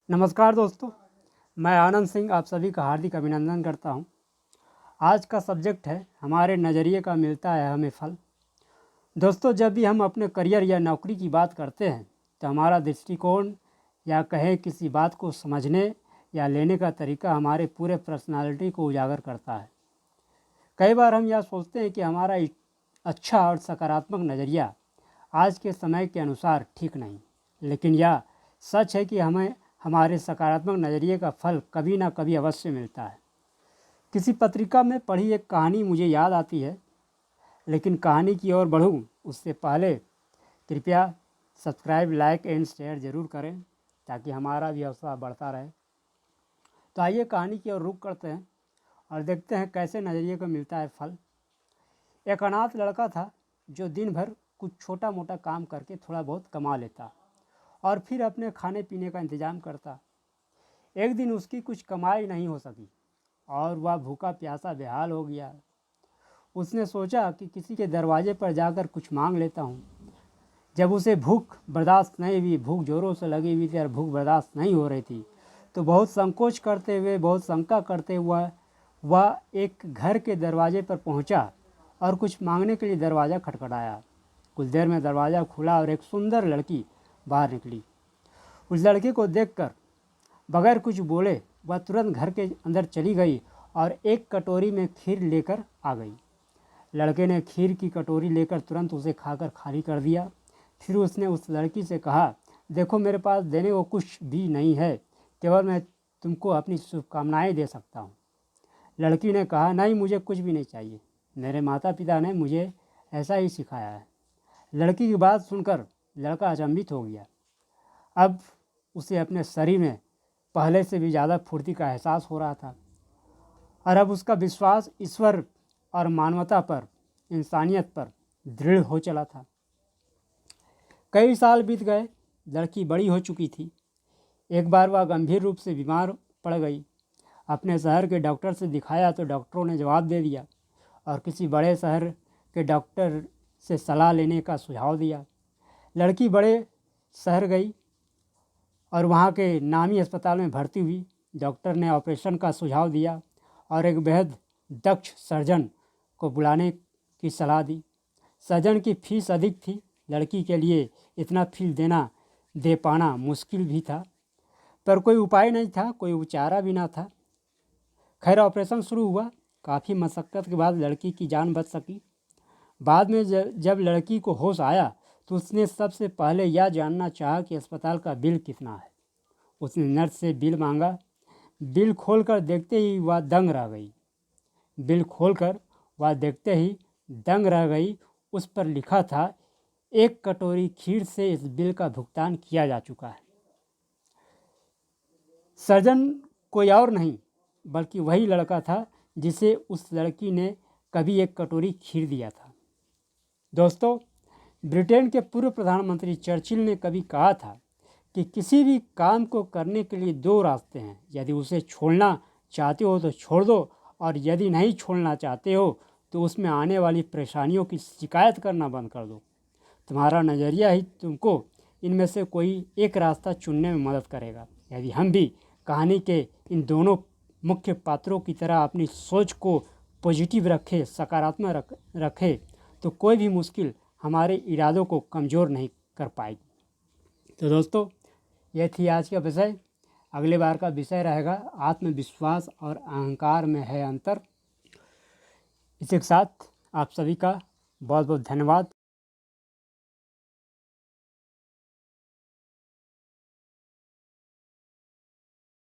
नमस्कार दोस्तों, मैं आनंद सिंह आप सभी का हार्दिक अभिनंदन करता हूं। आज का सब्जेक्ट है हमारे नज़रिए का मिलता है हमें फल। दोस्तों, जब भी हम अपने करियर या नौकरी की बात करते हैं तो हमारा दृष्टिकोण या कहें किसी बात को समझने या लेने का तरीका हमारे पूरे पर्सनालिटी को उजागर करता है। कई बार हम यह सोचते हैं कि हमारा अच्छा और सकारात्मक नज़रिया आज के समय के अनुसार ठीक नहीं, लेकिन यह सच है कि हमें हमारे सकारात्मक नज़रिए का फल कभी ना कभी अवश्य मिलता है। किसी पत्रिका में पढ़ी एक कहानी मुझे याद आती है, लेकिन कहानी की ओर बढ़ूं उससे पहले कृपया सब्सक्राइब, लाइक एंड शेयर ज़रूर करें ताकि हमारा भी हौसला बढ़ता रहे। तो आइए कहानी की ओर रुख करते हैं और देखते हैं कैसे नज़रिए को मिलता है फल। एक अनाथ लड़का था जो दिन भर कुछ छोटा मोटा काम करके थोड़ा बहुत कमा लेता और फिर अपने खाने पीने का इंतज़ाम करता। एक दिन उसकी कुछ कमाई नहीं हो सकी और वह भूखा प्यासा बेहाल हो गया। उसने सोचा कि किसी के दरवाजे पर जाकर कुछ मांग लेता हूँ। जब उसे भूख बर्दाश्त नहीं हुई, भूख ज़ोरों से लगी हुई थी और भूख बर्दाश्त नहीं हो रही थी, तो बहुत संकोच करते हुए, बहुत शंका करते हुए वह एक घर के दरवाजे पर पहुँचा और कुछ मांगने के लिए दरवाज़ा खटखटाया। कुछ देर में दरवाज़ा खुला और एक सुंदर लड़की बाहर निकली। उस लड़के को देखकर बगैर कुछ बोले वह तुरंत घर के अंदर चली गई और एक कटोरी में खीर लेकर आ गई। लड़के ने खीर की कटोरी लेकर तुरंत उसे खाकर खाली कर दिया। फिर उसने उस लड़की से कहा, देखो मेरे पास देने को कुछ भी नहीं है, केवल मैं तुमको अपनी शुभकामनाएं दे सकता हूँ। लड़की ने कहा, नहीं, मुझे कुछ भी नहीं चाहिए, मेरे माता पिता ने मुझे ऐसा ही सिखाया है। लड़की की बात सुनकर लड़का अचंभित हो गया। अब उसे अपने शरीर में पहले से भी ज़्यादा फुर्ती का एहसास हो रहा था और अब उसका विश्वास ईश्वर और मानवता पर, इंसानियत पर दृढ़ हो चला था। कई साल बीत गए, लड़की बड़ी हो चुकी थी। एक बार वह गंभीर रूप से बीमार पड़ गई। अपने शहर के डॉक्टर से दिखाया तो डॉक्टरों ने जवाब दे दिया और किसी बड़े शहर के डॉक्टर से सलाह लेने का सुझाव दिया। लड़की बड़े शहर गई और वहाँ के नामी अस्पताल में भर्ती हुई। डॉक्टर ने ऑपरेशन का सुझाव दिया और एक बेहद दक्ष सर्जन को बुलाने की सलाह दी। सर्जन की फीस अधिक थी। लड़की के लिए इतना फीस दे पाना मुश्किल भी था, पर कोई उपाय नहीं था, कोई उपचारा भी ना था। खैर, ऑपरेशन शुरू हुआ। काफ़ी मशक्क़त के बाद लड़की की जान बच सकी। बाद में जब लड़की को होश आया तो उसने सबसे पहले यह जानना चाहा कि अस्पताल का बिल कितना है। उसने नर्स से बिल मांगा। बिल खोलकर देखते ही वह दंग रह गई। उस पर लिखा था, 1 कटोरी खीर से इस बिल का भुगतान किया जा चुका है। सर्जन कोई और नहीं बल्कि वही लड़का था जिसे उस लड़की ने कभी 1 कटोरी खीर दिया था। दोस्तों, ब्रिटेन के पूर्व प्रधानमंत्री चर्चिल ने कभी कहा था कि किसी भी काम को करने के लिए 2 रास्ते हैं। यदि उसे छोड़ना चाहते हो तो छोड़ दो, और यदि नहीं छोड़ना चाहते हो तो उसमें आने वाली परेशानियों की शिकायत करना बंद कर दो। तुम्हारा नज़रिया ही तुमको इनमें से कोई एक रास्ता चुनने में मदद करेगा। यदि हम भी कहानी के इन दोनों मुख्य पात्रों की तरह अपनी सोच को पॉजिटिव रखें, सकारात्मक रखें, तो कोई भी मुश्किल हमारे इरादों को कमज़ोर नहीं कर पाएगी। तो दोस्तों, यह थी आज का विषय। अगले बार का विषय रहेगा आत्मविश्वास और अहंकार में है अंतर। इसी के साथ आप सभी का बहुत बहुत धन्यवाद।